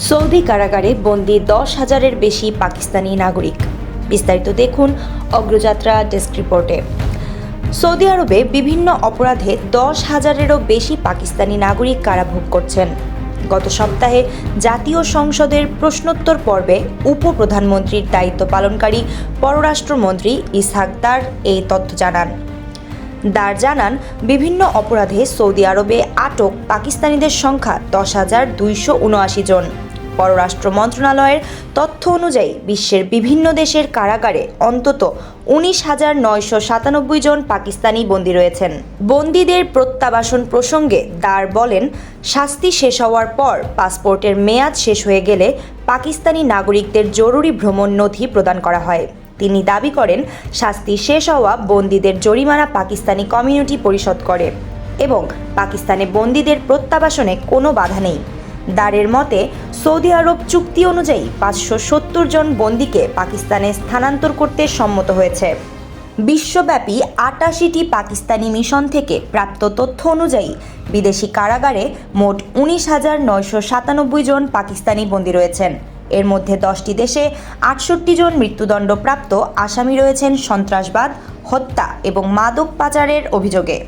Saudi কারাগারে বন্দী 10,000-এর বেশি পাকিস্তানি নাগরিক। বিস্তারিত দেখুন অগ্রযাত্রা ডেস্ক রিপোর্টে। সৌদি আরবে বিভিন্ন অপরাধে 10,000-এরও বেশি পাকিস্তানি নাগরিক কারাভোগ করছেন। গত সপ্তাহে জাতীয় সংসদের প্রশ্নোত্তর পর্বে উপপ্রধানমন্ত্রীর দায়িত্ব পালনকারী পররাষ্ট্রমন্ত্রী ইসহাক দার এই তথ্য জানান। দার জানান, বিভিন্ন অপরাধে সৌদি আরবে আটক পাকিস্তানিদের সংখ্যা 10,279 জন। পররাষ্ট্র মন্ত্রণালয়ের তথ্য অনুযায়ী বিশ্বের বিভিন্ন দেশের কারাগারে অন্তত 19,997 জন পাকিস্তানি বন্দী রয়েছেন। বন্দীদের প্রত্যাবাসন প্রসঙ্গে দার বলেন, শাস্তি শেষ হওয়ার পর পাসপোর্টের মেয়াদ শেষ হয়ে গেলে পাকিস্তানি নাগরিকদের জরুরি ভ্রমণ নথি প্রদান করা হয়। তিনি দাবি করেন, শাস্তি শেষ হওয়া বন্দীদের জরিমানা পাকিস্তানি কমিউনিটি পরিশোধ করে এবং পাকিস্তানে বন্দীদের প্রত্যাবাসনে কোনো বাধা নেই। দারের মতে, সৌদি আরব চুক্তি অনুযায়ী 570 জন বন্দীকে পাকিস্তানে স্থানান্তর করতে সম্মত হয়েছে। বিশ্বব্যাপী 88টি পাকিস্তানি মিশন থেকে প্রাপ্ত তথ্য অনুযায়ী বিদেশি কারাগারে মোট 19,997 জন পাকিস্তানি বন্দী রয়েছেন। এর মধ্যে 10টি দেশে 68 জন মৃত্যুদণ্ডপ্রাপ্ত আসামি রয়েছেন সন্ত্রাসবাদ, হত্যা এবং মাদক পাচারের অভিযোগে।